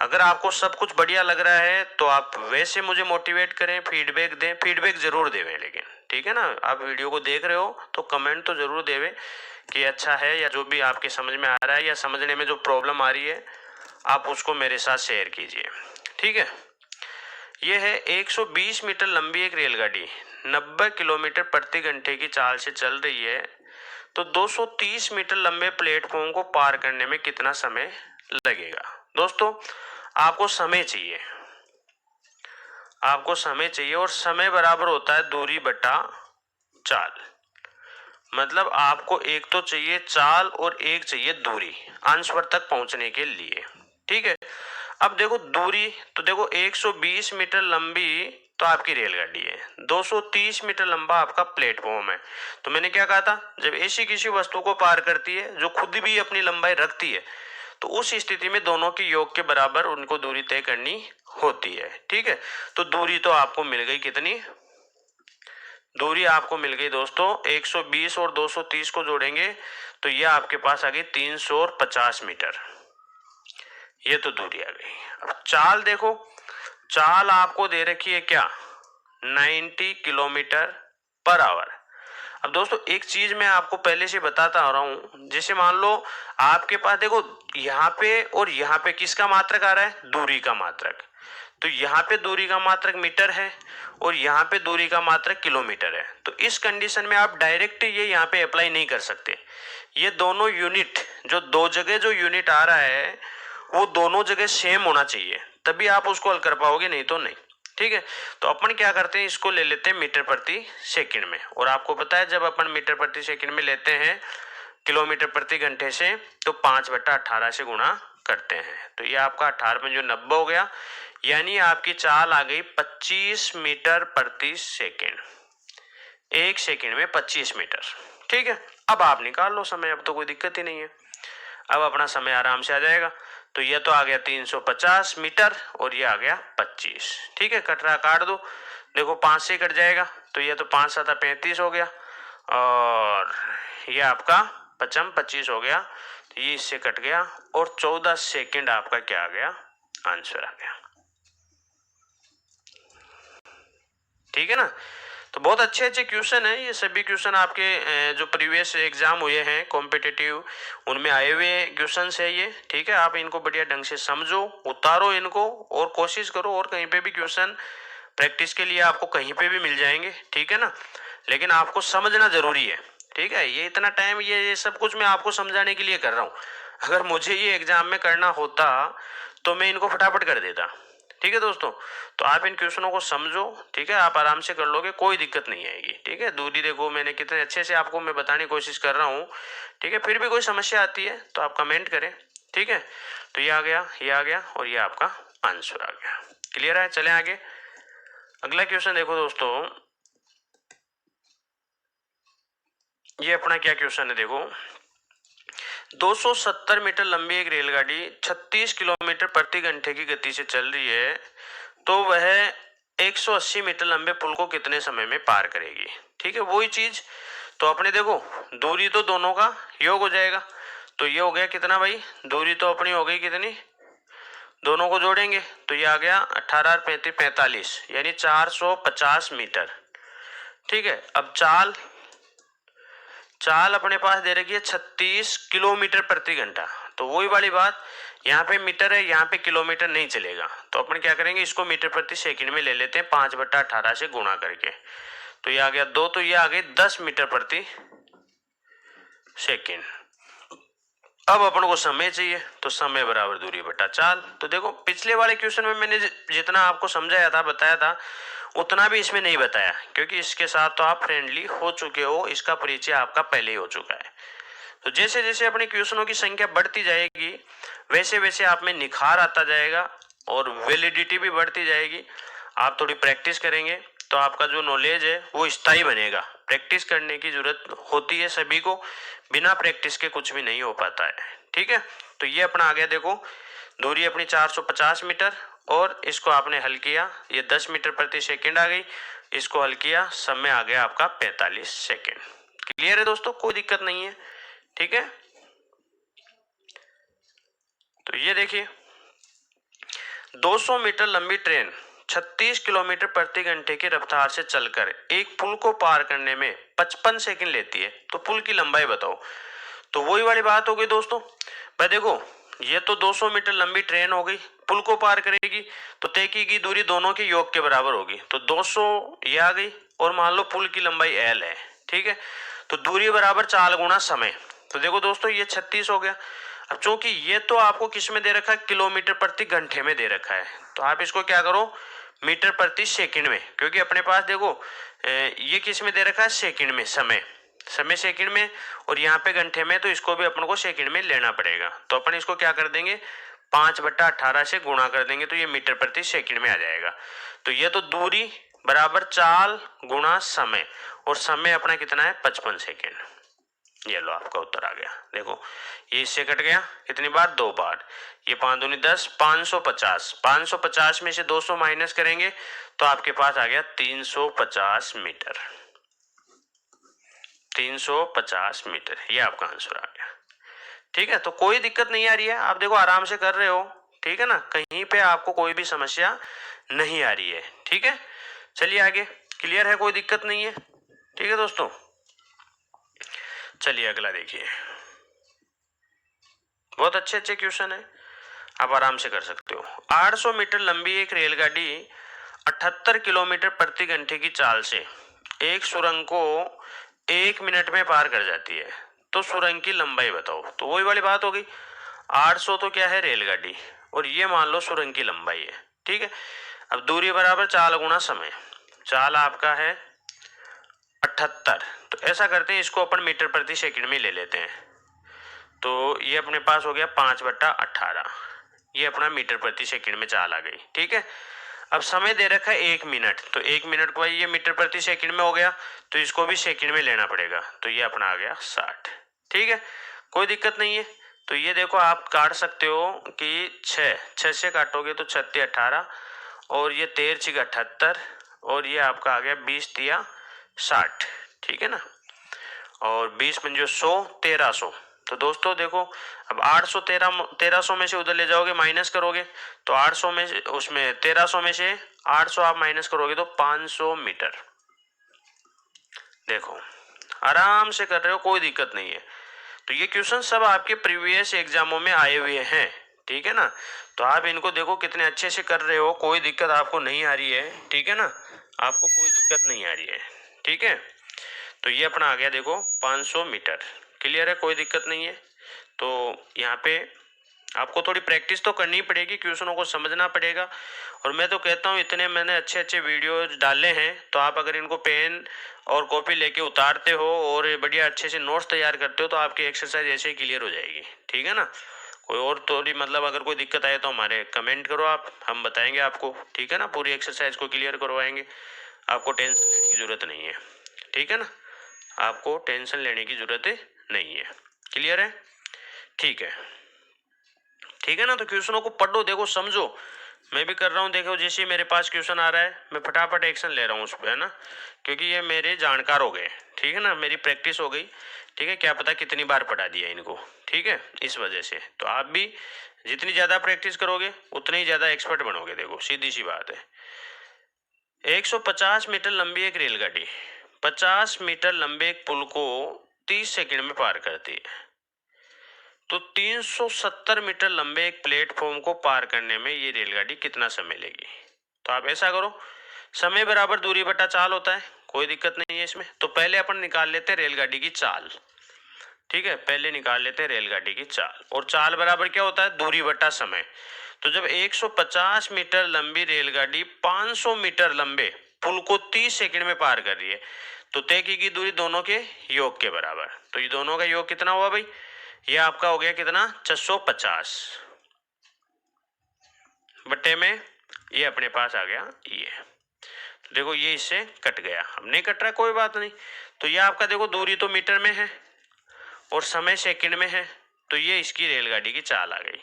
अगर आपको सब कुछ बढ़िया लग रहा है तो आप वैसे मुझे मोटिवेट करें, फीडबैक दें, फीडबैक जरूर देवें लेकिन, ठीक है ना। आप वीडियो को देख रहे हो तो कमेंट तो जरूर देवें कि अच्छा है, या जो भी आपके समझ में आ रहा है या समझने में जो प्रॉब्लम आ रही है आप उसको मेरे साथ शेयर कीजिए, ठीक है। ये है 120 मीटर लंबी एक रेलगाड़ी 90 किलोमीटर प्रति घंटे की चाल से चल रही है, तो 230 मीटर लंबे प्लेटफॉर्म को पार करने में कितना समय लगेगा। दोस्तों आपको समय चाहिए, आपको समय चाहिए, और समय बराबर होता है दूरी बटा चाल। मतलब आपको एक तो चाहिए चाल और एक चाहिए दूरी अंशवर तक पहुंचने के लिए, ठीक है। अब देखो दूरी, तो देखो 120 मीटर लंबी तो आपकी रेलगाड़ी है, 230 मीटर लंबा आपका प्लेटफॉर्म है। तो मैंने क्या कहा था, जब ऐसी किसी वस्तु को पार करती है जो खुद भी अपनी लंबाई रखती है, तो उस स्थिति में दोनों के योग के बराबर उनको दूरी तय करनी होती है, ठीक है। तो दूरी तो आपको मिल गई कितनी, दूरी आपको मिल गई दोस्तों 120 और 230 को जोड़ेंगे तो ये आपके पास आ गई 350 मीटर, ये तो दूरी आ गई। अब चाल देखो, चाल आपको दे रखी है क्या, 90 किलोमीटर पर आवर। अब दोस्तों एक चीज मैं आपको पहले से बताता आ रहा हूं, जैसे मान लो आपके पास देखो यहाँ पे और यहाँ पे किसका मात्रक आ रहा है, दूरी का मात्रक। तो यहाँ पे दूरी का मात्रक मीटर है और यहाँ पे दूरी का मात्रक किलोमीटर है। तो इस कंडीशन में आप डायरेक्ट ये यहाँ पे अप्लाई नहीं कर सकते। ये दोनों यूनिट, जो दो जगह जो यूनिट आ रहा है वो दोनों जगह सेम होना चाहिए, तभी आप उसको हल कर पाओगे, नहीं तो नहीं, ठीक है। तो अपन क्या करते हैं, इसको ले लेते हैं मीटर प्रति सेकंड में, और आपको पता है जब अपन मीटर प्रति सेकंड में लेते हैं किलोमीटर प्रति घंटे से तो 5/18 से गुणा करते हैं। तो ये आपका 18 में जो 90 हो गया, यानी आपकी चाल आ गई 25 मीटर प्रति सेकंड, एक सेकंड में 25 मीटर, ठीक है। अब आप निकाल लो समय, अब तो कोई दिक्कत ही नहीं है, अब अपना समय आराम से आ जाएगा। तो ये तो आ गया 350 मीटर और ये आ गया 25, ठीक है। कट रहा काट दो, देखो 5 से कट जाएगा, तो ये तो 5 7 35 हो गया, और ये आपका 25 हो गया, तो ये इससे कट गया, और 14 सेकंड आपका क्या आ गया, आंसर आ गया, ठीक है ना। तो बहुत अच्छे अच्छे क्वेश्चन है, ये सभी क्वेश्चन आपके जो प्रीवियस एग्जाम हुए हैं कॉम्पिटिटिव उनमें आए हुए क्वेश्चन है ये, ठीक है। आप इनको बढ़िया ढंग से समझो, उतारो इनको और कोशिश करो, और कहीं पे भी क्वेश्चन प्रैक्टिस के लिए आपको कहीं पे भी मिल जाएंगे, ठीक है ना। लेकिन आपको समझना जरूरी है, ठीक है। ये इतना टाइम ये सब कुछ मैं आपको समझाने के लिए कर रहा हूँ, अगर मुझे ये एग्जाम में करना होता तो मैं इनको फटाफट कर देता, ठीक है दोस्तों। तो आप इन क्वेश्चनों को समझो, ठीक है, आप आराम से कर लोगे, कोई दिक्कत नहीं आएगी, ठीक है। दूरी देखो मैंने कितने अच्छे से आपको मैं बताने की कोशिश कर रहा हूँ, ठीक है। फिर भी कोई समस्या आती है तो आप कमेंट करें, ठीक है। तो ये आ गया, ये आ गया, और ये आपका आंसर आ गया, क्लियर है। चलें आगे, अगला क्वेश्चन देखो दोस्तों, ये अपना क्या क्वेश्चन है, देखो 270 मीटर लंबी एक रेलगाड़ी 36 किलोमीटर प्रति घंटे की गति से चल रही है, तो वह 180 मीटर लंबे पुल को कितने समय में पार करेगी, ठीक है। वही चीज, तो अपने देखो दूरी तो दोनों का योग हो जाएगा, तो ये हो गया कितना भाई, दूरी तो अपनी हो गई कितनी, दोनों को जोड़ेंगे तो ये आ गया 18 और 35 45, यानी 450 मीटर, ठीक है। अब चाल अपने पास दे रखी है 36 किलोमीटर प्रति घंटा। तो वही वाली बात, यहाँ पे मीटर है, यहाँ पे किलोमीटर नहीं चलेगा, तो अपन क्या करेंगे, इसको मीटर प्रति सेकंड में ले लेते हैं 5/18 से गुणा करके। तो ये आ गया 2, तो ये आ गई 10 मीटर प्रति सेकंड। अब अपन को समय चाहिए, तो समय बराबर दूरी बटा चाल। तो देखो पिछले वाले क्वेश्चन में मैंने जितना आपको समझाया था, बताया था, उतना भी इसमें नहीं बताया, क्योंकि इसके साथ तो आप फ्रेंडली हो चुके हो, इसका परिचय आपका पहले ही हो चुका है। तो जैसे जैसे अपने क्वेश्चनों की संख्या बढ़ती जाएगी, वैसे वैसे आप में निखार आता जाएगा और वैलिडिटी भी बढ़ती जाएगी। आप थोड़ी प्रैक्टिस करेंगे तो आपका जो नॉलेज है वो स्थायी बनेगा। प्रैक्टिस करने की जरूरत होती है सभी को, बिना प्रैक्टिस के कुछ भी नहीं हो पाता है। ठीक है, तो ये अपना आ गया, देखो दूरी अपनी 450 मीटर, और इसको आपने हल किया, ये 10 मीटर प्रति सेकंड आ गई, इसको हल किया, समय आ गया आपका 45 सेकंड। क्लियर है दोस्तों, कोई दिक्कत नहीं है। ठीक है, तो ये देखिए 200 मीटर लंबी ट्रेन 36 किलोमीटर प्रति घंटे की रफ्तार से चलकर एक पुल को पार करने में 55 सेकंड लेती है, तो पुल की लंबाई बताओ। तो वही वाली बात हो गई दोस्तों, भाई देखो ये तो 200 मीटर लंबी ट्रेन हो गई, पुल को पार करेगी तो तय की दूरी दोनों के योग के बराबर होगी, तो 200 ये आ गई, और मान लो पुल की लंबाई L है। ठीक है, तो दूरी बराबर चाल गुणा समय। तो देखो दोस्तों ये 36 हो गया। अब चूंकि ये तो आपको किस में दे रखा है, किलोमीटर प्रति घंटे में दे रखा है, तो आप इसको क्या करो, मीटर प्रति सेकंड में, क्योंकि अपने पास देखो ये किस में दे रखा है, सेकंड में, समय सेकंड में, और यहाँ पे घंटे में, तो इसको भी अपन को सेकंड में लेना पड़ेगा। तो अपन इसको क्या कर देंगे, 5/18 से गुणा कर देंगे, तो ये मीटर प्रति सेकंड में आ जाएगा। तो ये तो दूरी बराबर चाल गुणा समय, और समय अपना कितना है, 55 सेकेंड। ये लो आपका उत्तर आ गया। देखो ये इससे कट गया कितनी बार, 2 बार, ये 5 दूनी 10, 550, 550 में से 200 माइनस करेंगे तो आपके पास आ गया 350 मीटर, 350 मीटर, ये आपका आंसर आ गया। ठीक है, तो कोई दिक्कत नहीं आ रही है, आप देखो आराम से कर रहे हो। ठीक है ना, कहीं पे आपको कोई भी समस्या नहीं आ रही है। ठीक है, चलिए आगे, क्लियर है, कोई दिक्कत नहीं है। ठीक है दोस्तों, चलिए अगला देखिए, बहुत अच्छे अच्छे क्वेश्चन है, आप आराम से कर सकते हो। 800 मीटर लंबी एक रेलगाड़ी 78 किलोमीटर प्रति घंटे की चाल से एक सुरंग को 1 मिनट में पार कर जाती है, तो सुरंग की लंबाई बताओ। तो वही वाली बात हो गई, 800 तो क्या है, रेलगाड़ी, और ये मान लो सुरंग की लंबाई है। ठीक है, अब दूरी बराबर चाल गुणा समय, चाल आपका है 78, तो ऐसा करते हैं, इसको अपन मीटर प्रति सेकंड में ले लेते हैं, तो ये अपने पास हो गया 5/18, ये अपना मीटर प्रति सेकंड में चाल आ गई। ठीक है, अब समय दे रखा है 1 मिनट, तो 1 मिनट को ये मीटर प्रति सेकंड में हो गया, तो इसको भी सेकंड में लेना पड़ेगा, तो ये अपना आ गया 60। ठीक है, कोई दिक्कत नहीं है। तो ये देखो आप काट सकते हो कि 6 से काटोगे तो 6 × 18, और ये 13 × 78, और ये आपका आ गया 20 × 60। ठीक है ना, और 20 पंजो 100, 1300। तो दोस्तों देखो अब 800 1300 में से उधर ले जाओगे, माइनस करोगे, तो 800 में से, उसमें 1300 में से 800 आप माइनस करोगे तो 500 मीटर। देखो आराम से कर रहे हो, कोई दिक्कत नहीं है। तो ये क्वेश्चन सब आपके प्रीवियस एग्जामों में आए हुए हैं। ठीक है ना, तो आप इनको देखो कितने अच्छे से कर रहे हो, कोई दिक्कत आपको नहीं आ रही है। ठीक है ना, आपको कोई दिक्कत नहीं आ रही है। ठीक है, तो ये अपना आ गया देखो 500 मीटर। क्लियर है, कोई दिक्कत नहीं है। तो यहाँ पे आपको थोड़ी प्रैक्टिस तो करनी पड़ेगी, क्वेश्चनों को समझना पड़ेगा, और मैं तो कहता हूँ इतने मैंने अच्छे अच्छे वीडियोज डाले हैं, तो आप अगर इनको पेन और कॉपी लेके उतारते हो और बढ़िया अच्छे से नोट्स तैयार करते हो, तो आपकी एक्सरसाइज ऐसे ही क्लियर हो जाएगी। ठीक है ना, कोई और थोड़ी मतलब अगर कोई दिक्कत आए तो हमारे कमेंट करो आप, हम बताएंगे आपको। ठीक है ना, पूरी एक्सरसाइज को क्लियर करवाएंगे, आपको टेंशन लेने की ज़रूरत नहीं है। ठीक है ना, आपको टेंशन लेने की ज़रूरत नहीं है। क्लियर है, ठीक है, ठीक है ना। तो क्वेश्चनों को पढ़ो, देखो, समझो, मैं भी कर रहा हूँ। देखो जैसे मेरे पास क्वेश्चन आ रहा है, मैं फटाफट एक्शन ले रहा हूँ उस पर, है ना, क्योंकि ये मेरे जानकार हो गए। ठीक है ना, मेरी प्रैक्टिस हो गई। ठीक है, क्या पता कितनी बार पढ़ा दिया इनको। ठीक है, इस वजह से तो आप भी जितनी ज़्यादा प्रैक्टिस करोगे उतनी ही ज़्यादा एक्सपर्ट बनोगे। देखो सीधी सी बात है, 150 मीटर लंबी एक रेलगाड़ी 50 मीटर लंबे एक पुल को 30 सेकंड में पार करती है, तो 370 मीटर लंबे एक प्लेटफॉर्म को पार करने में ये रेलगाड़ी कितना समय लेगी। तो आप ऐसा करो, समय बराबर दूरी बटा चाल होता है, कोई दिक्कत नहीं है इसमें। तो पहले अपन निकाल लेते हैं रेलगाड़ी की चाल। ठीक है, पहले निकाल लेते हैं रेलगाड़ी की चाल, और चाल बराबर क्या होता है, दूरी बटा समय। तो जब 150 मीटर लंबी रेलगाड़ी 500 मीटर लंबे पुल को 30 सेकंड में पार कर रही है, तो तय की गई दूरी दोनों के योग के बराबर। तो ये दोनों का योग कितना हुआ भाई, ये आपका हो गया कितना, 650 बट्टे में ये अपने पास आ गया ये। तो देखो ये इससे कट गया, अब नहीं कट रहा कोई बात नहीं। तो ये आपका देखो दूरी तो मीटर में है और समय सेकंड में है, तो ये इसकी रेलगाड़ी की चाल आ गई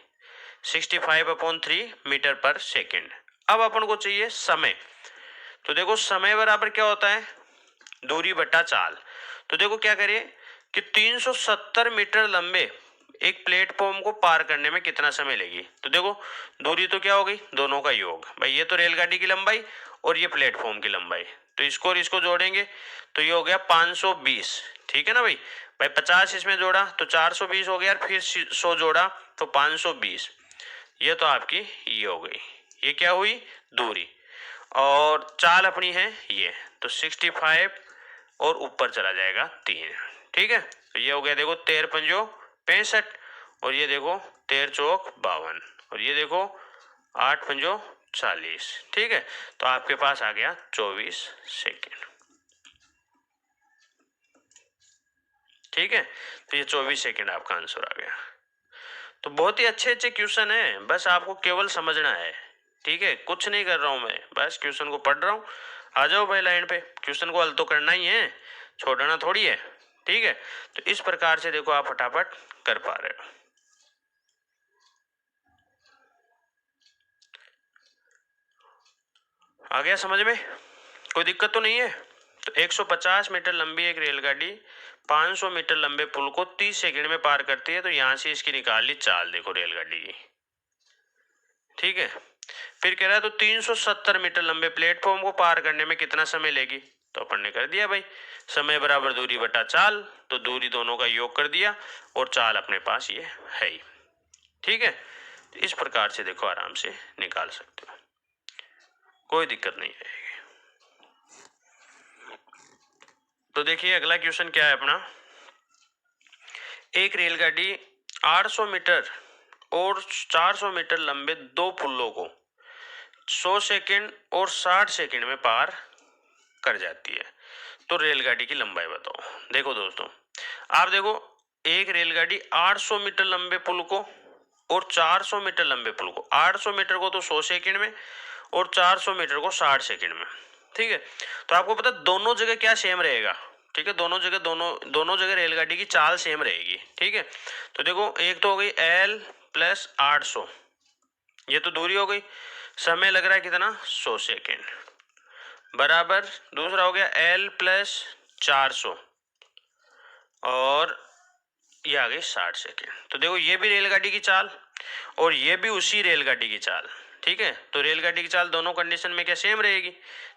65/3 मीटर पर सेकंड। अब अपन को चाहिए समय। तो देखो समय बराबर क्या होता है, दूरी बटा चाल। तो देखो क्या करिए कि 370 मीटर लंबे एक प्लेटफॉर्म को पार करने में कितना समय लेगी। तो देखो दूरी तो क्या हो गई, दोनों का योग भाई, ये तो रेलगाड़ी की लंबाई और ये प्लेटफॉर्म की लंबाई, तो इसको और इसको जोड़ेंगे तो ये हो गया 520। ठीक है ना भाई, 50 इसमें जोड़ा तो 420 हो गया, फिर 100 जोड़ा तो 520। ये तो आपकी ये हो गई, ये क्या हुई, दूरी। और चाल अपनी है ये, तो 65 और ऊपर चला जाएगा 3। ठीक है, तो ये हो गया देखो 13 पंजो 65, और ये देखो 13 चौक 52, और ये देखो 8 पंजो 40। ठीक है, तो आपके पास आ गया 24 सेकेंड। ठीक है, तो ये 24 सेकेंड आपका आंसर आ गया। तो बहुत ही अच्छे अच्छे क्वेश्चन है, बस आपको केवल समझना है। ठीक है, कुछ नहीं कर रहा हूं मैं, बस क्वेश्चन को पढ़ रहा हूं। आ जाओ भाई लाइन पे, क्वेश्चन को हल तो करना ही है, छोड़ना थोड़ी है। ठीक है, तो इस प्रकार से देखो आप फटाफट कर पा रहे हो। आ गया समझ में, कोई दिक्कत तो नहीं है। तो 150 मीटर लंबी एक रेलगाड़ी 500 मीटर लंबे पुल को 30 सेकंड में पार करती है, तो यहां से इसकी निकाल ली चाल देखो रेलगाड़ी की। ठीक है, फिर कह रहा है तो 370 मीटर लंबे प्लेटफॉर्म को पार करने में कितना समय लेगी। तो अपन ने कर दिया भाई, समय बराबर दूरी बटा चाल, तो दूरी दोनों का योग कर दिया और चाल अपने पास ये है ही। ठीक है, तो इस प्रकार से देखो आराम से निकाल सकते हो, कोई दिक्कत नहीं आएगी। तो देखिए अगला क्वेश्चन क्या है अपना, एक रेलगाड़ी 800 मीटर और 400 मीटर लंबे दो पुलों को 100 सेकंड और 60 सेकंड में पार कर जाती है, तो रेलगाड़ी की लंबाई बताओ। देखो दोस्तों, आप देखो एक रेलगाड़ी 800 मीटर लंबे पुल को और 400 मीटर लंबे पुल को, 800 मीटर को तो 100 सेकंड में और 400 मीटर को 60 सेकंड में। ठीक है, तो आपको पता दोनों जगह क्या सेम रहेगा। ठीक है, दोनों जगह रेलगाड़ी की चाल सेम रहेगी। ठीक है, तो देखो एक तो हो गई L प्लस 800, ये तो दूरी हो गई, समय लग रहा है कितना 100 सेकेंड, बराबर दूसरा हो गया L प्लस 400 और ये आ गई 60 सेकेंड। तो देखो ये भी रेलगाड़ी की चाल और ये भी उसी रेलगाड़ी की चाल। ठीक है, तो रेलगाड़ी की चाल दोनों कंडीशन में क्या सेम रहेगी।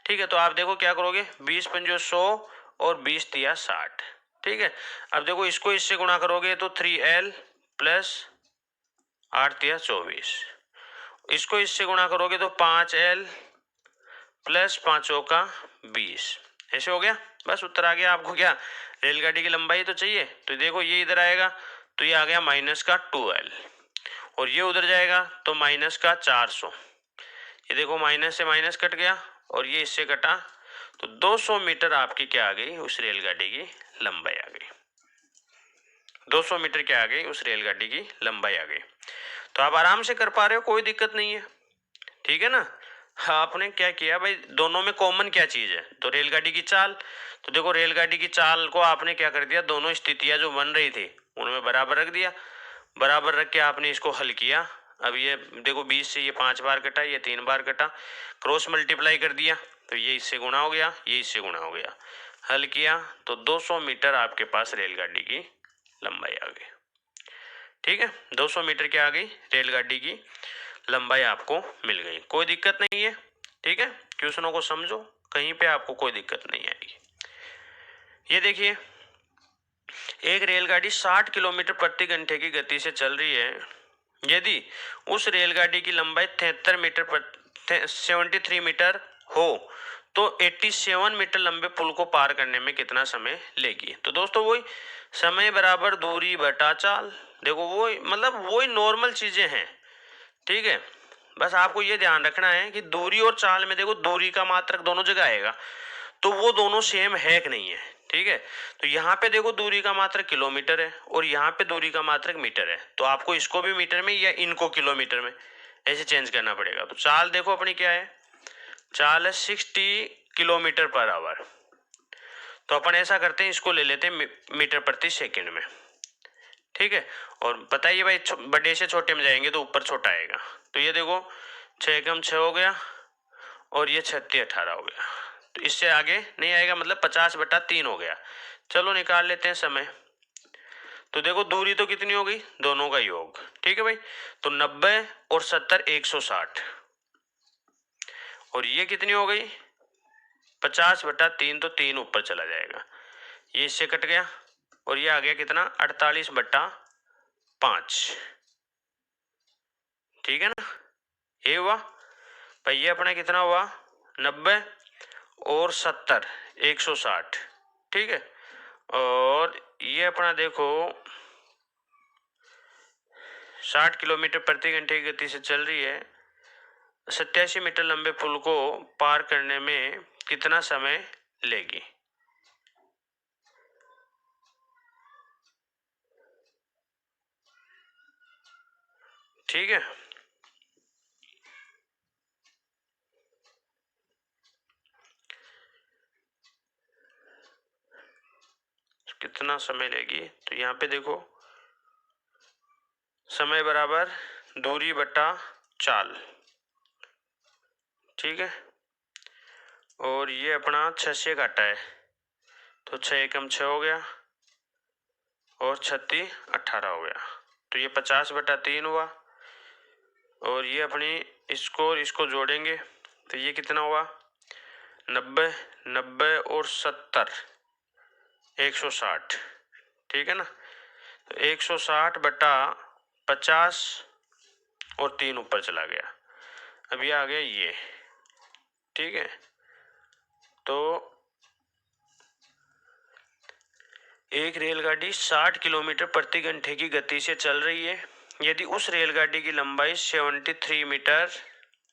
ठीक है, तो आप देखो क्या करोगे, 20 पंजो 100 और 20 तिया 60। ठीक है, अब देखो इसको इससे गुणा करोगे तो 3L प्लस 8 तिया 24, इसको इससे गुणा करोगे तो 5L प्लस 5 का 20, ऐसे हो गया। बस उत्तर आ गया आपको। क्या रेलगाड़ी की लंबाई तो चाहिए, तो देखो ये इधर आएगा तो ये आ गया माइनस का 2L, और ये उधर जाएगा तो माइनस का 400, ये देखो माइनस से माइनस कट गया और ये इससे कटा, तो 200 मीटर आपकी क्या आ गई, उस रेलगाड़ी की लंबाई आ गई। 200 मीटर क्या आ गई, उस रेलगाड़ी की लंबाई आ गई। तो आप आराम से कर पा रहे हो, कोई दिक्कत नहीं है। ठीक है ना, आपने क्या किया भाई, दोनों में कॉमन क्या चीज है, तो रेलगाड़ी की चाल। तो देखो रेलगाड़ी की चाल को आपने क्या कर दिया, दोनों स्थितियां जो बन रही थी उनमें बराबर रख दिया, बराबर रख के आपने इसको हल किया। अब ये देखो 20 से ये 5 बार कटा, ये 3 बार कटा, क्रॉस मल्टीप्लाई कर दिया तो ये इससे गुणा हो गया, ये इससे गुणा हो गया, हल किया तो 200 मीटर आपके पास रेलगाड़ी की लंबाई आ गई। ठीक है, 200 मीटर क्या आ गई, रेलगाड़ी की लंबाई आपको मिल गई, कोई दिक्कत नहीं है। ठीक है, क्वेश्चनों को समझो, कहीं पे आपको कोई दिक्कत नहीं आएगी। ये देखिए, एक रेलगाड़ी 60 किलोमीटर प्रति घंटे की गति से चल रही है। यदि उस रेलगाड़ी की लंबाई 73 मीटर हो तो 87 मीटर लंबे पुल को पार करने में कितना समय लेगी। तो दोस्तों वही समय बराबर दूरी बटा चाल, देखो वही मतलब वही नॉर्मल चीजें हैं, ठीक है। बस आपको ये ध्यान रखना है कि दूरी और चाल में देखो दूरी का मात्रक दोनों जगह आएगा, तो वो दोनों सेम है कि नहीं है, ठीक है। तो यहाँ पे देखो दूरी का मात्रक किलोमीटर है और यहाँ पे दूरी का मात्रक मीटर है, तो आपको इसको भी मीटर में या इनको किलोमीटर में ऐसे चेंज करना पड़ेगा। तो चाल देखो अपनी क्या है, चाल है 60 किलोमीटर पर आवर। तो अपन ऐसा करते हैं, इसको ले लेते हैं मीटर प्रति सेकंड में, ठीक है। और बताइए भाई बड़े से छोटे में जाएंगे तो ऊपर छोटा आएगा। तो ये देखो 6 कम 6 हो गया और ये 36 18 हो गया। तो इससे आगे नहीं आएगा, मतलब 50/3 हो गया। चलो निकाल लेते हैं समय। तो देखो दूरी तो कितनी हो गई, दोनों का योग, ठीक है भाई। तो 90 और 70 160, और ये कितनी हो गई 50/3, तो 3 ऊपर चला जाएगा, ये इससे कट गया और ये आ गया कितना 48/5, ठीक है ना। ये हुआ भाई, ये अपना कितना हुआ 90 और 70 160, ठीक है। और ये अपना देखो 60 किलोमीटर प्रति घंटे की गति से चल रही है, 87 मीटर लंबे पुल को पार करने में कितना समय लेगी। ठीक है, कितना समय लेगी। तो यहाँ पे देखो समय बराबर दूरी बटा चाल, ठीक है। और ये अपना 6 से काटा है, तो 6 कम 6 हो गया और 36 18 हो गया। तो ये 50/3 हुआ। और ये अपनी इसको जोड़ेंगे तो ये कितना हुआ 90 90 और 70 160, ठीक है ना। तो 160/50 और 3 ऊपर चला गया। अब ये आ गया ये, ठीक है। तो एक रेलगाड़ी 60 किलोमीटर प्रति घंटे की गति से चल रही है। यदि उस रेलगाड़ी की लंबाई 73 मीटर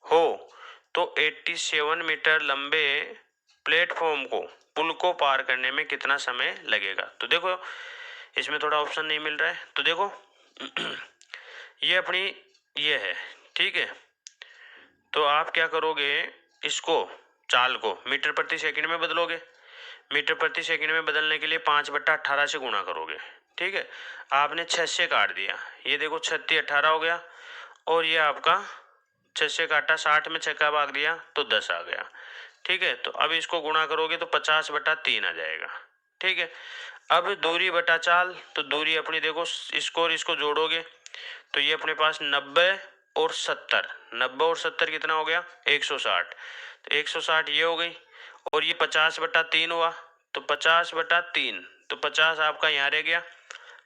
हो तो 87 मीटर लंबे प्लेटफॉर्म को पुल को पार करने में कितना समय लगेगा। तो देखो इसमें थोड़ा ऑप्शन नहीं मिल रहा है, तो देखो ये अपनी ये है, ठीक है। तो आप क्या करोगे, इसको चाल को मीटर प्रति सेकंड में बदलोगे। मीटर प्रति सेकंड में बदलने के लिए 5/18 से गुणा करोगे, ठीक है। आपने 6 से काट दिया, ये देखो 36 18 हो गया। और ये आपका 6 से काटा, 60 में 6 का भाग दिया तो 10 आ गया, ठीक है। तो अब इसको गुणा करोगे तो 50/3 आ जाएगा, ठीक है। अब दूरी बटा चाल, तो दूरी अपनी देखो इसको और इसको जोड़ोगे तो ये अपने पास 90 और 70, 90 और 70 कितना हो गया 160। तो 160 ये हो गई और ये 50/3 हुआ, तो 50/3, तो 50 आपका यहाँ रह गया,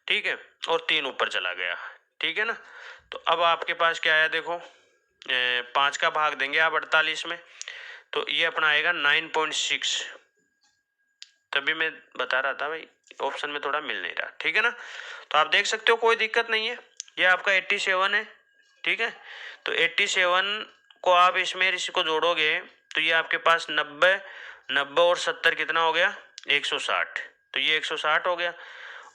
ठीक है। और 3 ऊपर चला गया, ठीक है ना। तो अब आपके पास क्या आया देखो 5 का भाग देंगे आप 48 में, तो ये अपना आएगा 9.6। तभी मैं बता रहा था भाई ऑप्शन में थोड़ा मिल नहीं रहा, ठीक है ना। तो आप देख सकते हो कोई दिक्कत नहीं है, ये आपका 87 है, ठीक है। तो 87 को आप इसमें इसको जोड़ोगे तो ये आपके पास 90 90 और 70 कितना हो गया 160, तो ये 160 हो गया।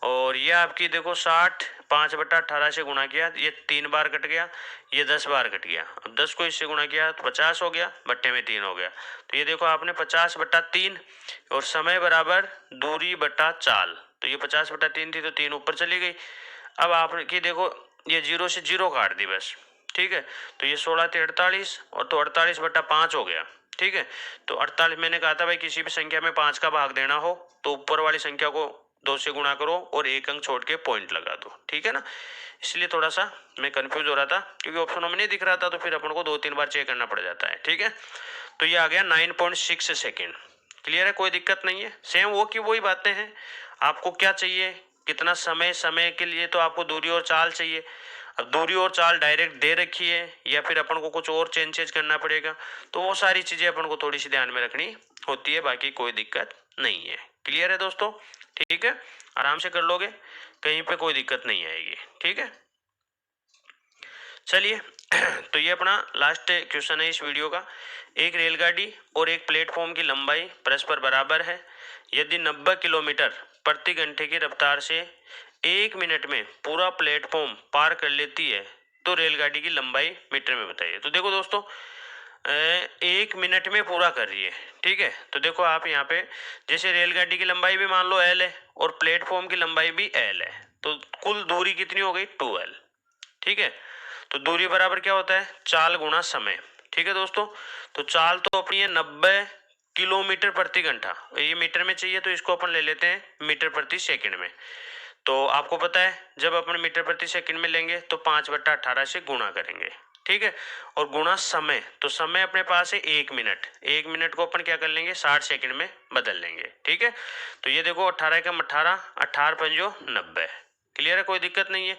और ये आपकी देखो 60 5/18 से गुणा किया, ये 3 बार कट गया, ये 10 बार कट गया। अब 10 को इससे गुणा किया तो 50 हो गया, बट्टे में 3 हो गया। तो ये देखो आपने 50/3 और समय बराबर दूरी बटा चाल, तो ये 50/3 थी तो 3 ऊपर चली गई। अब आपकी देखो ये 0 से 0 काट दी बस, ठीक है। तो ये 16 × 48 और तो 48/5 हो गया, ठीक है। तो 48 मैंने कहा था भाई किसी भी संख्या में 5 का भाग देना हो तो ऊपर वाली संख्या को 2 से गुणा करो और एक अंक छोड़ के पॉइंट लगा दो, ठीक है ना। इसलिए थोड़ा सा मैं कंफ्यूज हो रहा था क्योंकि ऑप्शनों में नहीं दिख रहा था, तो फिर अपन को 2-3 बार चेक करना पड़ जाता है, ठीक है। तो ये आ गया 9.6 सेकेंड, क्लियर है, कोई दिक्कत नहीं है। सेम वो की वही बातें हैं, आपको क्या चाहिए, कितना समय, समय के लिए तो आपको दूरी और चाल चाहिए। अब दूरी और चाल डायरेक्ट दे रखी है या फिर अपन को कुछ और चेंजेस करना पड़ेगा, तो वो सारी चीजें अपन को थोड़ी सी ध्यान में रखनी होती है, बाकी कोई दिक्कत नहीं है। क्लियर है दोस्तों, ठीक है, आराम से कर लोगे, कहीं पे कोई दिक्कत नहीं आएगी, ठीक है। चलिए तो ये अपना लास्ट क्वेश्चन है इस वीडियो का। एक रेलगाड़ी और एक प्लेटफॉर्म की लंबाई परस्पर बराबर है। यदि 90 किलोमीटर प्रति घंटे की रफ्तार से 1 मिनट में पूरा प्लेटफॉर्म पार कर लेती है तो रेलगाड़ी की लंबाई मीटर में बताइए। तो देखो दोस्तों, 1 मिनट में पूरा कर रही है, ठीक है। तो देखो आप यहाँ पे, जैसे रेलगाड़ी की लंबाई भी मान लो L है और प्लेटफॉर्म की लंबाई भी L है, तो कुल दूरी कितनी हो गई 2L, ठीक है। तो दूरी बराबर क्या होता है, चाल गुणा समय, ठीक है दोस्तों। तो चाल तो अपनी है 90 किलोमीटर प्रति घंटा, ये मीटर में चाहिए तो इसको अपन ले लेते हैं मीटर प्रति सेकंड में। तो आपको पता है जब अपन मीटर प्रति सेकंड में लेंगे तो 5/18 से गुणा करेंगे, ठीक है। और गुणा समय, तो समय अपने पास है 1 मिनट, 1 मिनट को अपन क्या कर लेंगे 60 सेकंड में बदल लेंगे, ठीक है। तो ये देखो 18 कम 18, 18×5 90, क्लियर है, कोई दिक्कत नहीं है।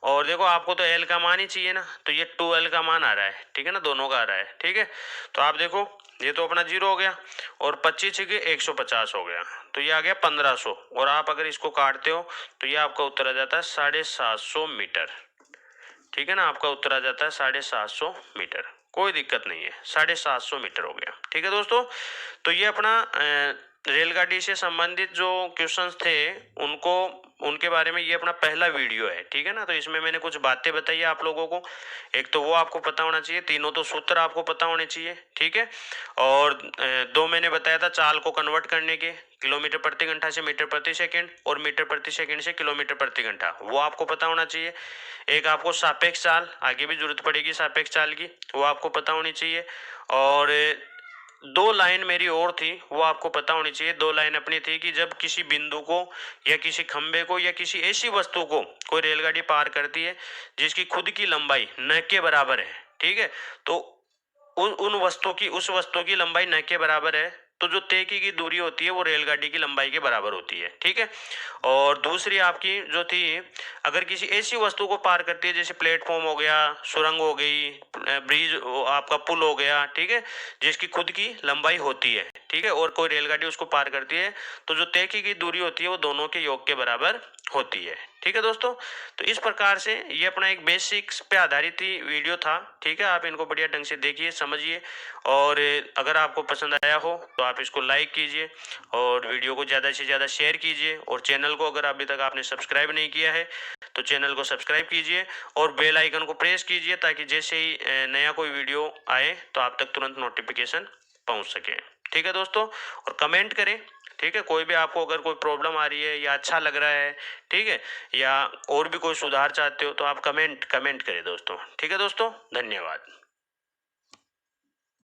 और देखो आपको तो L का मान ही चाहिए ना, तो ये 2L का मान आ रहा है, ठीक है ना, दोनों का आ रहा है, ठीक है। तो आप देखो ये तो अपना 0 हो गया और 25 के 150 हो गया, तो ये आ गया 1500, और आप अगर इसको काटते हो तो ये आपका उत्तर आ जाता है 750 मीटर, ठीक है ना, आपका उत्तर आ जाता है 750 मीटर, कोई दिक्कत नहीं है, 750 मीटर हो गया, ठीक है दोस्तों। तो ये अपना रेलगाड़ी से संबंधित जो क्वेश्चंस थे उनको, उनके बारे में ये अपना पहला वीडियो है, ठीक है ना। तो इसमें मैंने कुछ बातें बताई है आप लोगों को, एक तो वो आपको पता होना चाहिए, तीनों तो सूत्र आपको पता होने चाहिए, ठीक है। और दो मैंने बताया था चाल को कन्वर्ट करने के, किलोमीटर प्रति घंटा से मीटर प्रति सेकंड और मीटर प्रति सेकंड से किलोमीटर प्रति घंटा, वो आपको पता होना चाहिए। एक आपको सापेक्ष चाल, आगे भी जरूरत पड़ेगी सापेक्ष चाल की, वो आपको पता होनी चाहिए। और दो लाइन मेरी और थी, वो आपको पता होनी चाहिए। दो लाइन अपनी थी कि जब किसी बिंदु को या किसी खंबे को या किसी ऐसी वस्तु को कोई रेलगाड़ी पार करती है जिसकी खुद की लंबाई न के बराबर है, ठीक है, तो उस वस्तु की लंबाई न के बराबर है, तो जो तय की दूरी होती है वो रेलगाड़ी की लंबाई के बराबर होती है, ठीक है। और दूसरी आपकी जो थी, अगर किसी ऐसी वस्तु को पार करती है जैसे प्लेटफॉर्म हो गया, सुरंग हो गई, ब्रिज, आपका पुल हो गया, ठीक है, जिसकी खुद की लंबाई होती है, ठीक है, और कोई रेलगाड़ी उसको पार करती है, तो जो तय की दूरी होती है वो दोनों के योग के बराबर होती है, ठीक है दोस्तों। तो इस प्रकार से ये अपना एक बेसिक्स पे आधारित ही वीडियो था, ठीक है। आप इनको बढ़िया ढंग से देखिए, समझिए, और अगर आपको पसंद आया हो तो आप इसको लाइक कीजिए और वीडियो को ज़्यादा से ज़्यादा शेयर कीजिए, और चैनल को अगर अभी तक आपने सब्सक्राइब नहीं किया है तो चैनल को सब्सक्राइब कीजिए और बेल आइकन को प्रेस कीजिए, ताकि जैसे ही नया कोई वीडियो आए तो आप तक तुरंत नोटिफिकेशन पहुंच सके, ठीक है दोस्तों। और कमेंट करें, ठीक है, कोई भी आपको अगर कोई प्रॉब्लम आ रही है या अच्छा लग रहा है, ठीक है, या और भी कोई सुधार चाहते हो तो आप कमेंट करें दोस्तों, ठीक है दोस्तों, धन्यवाद।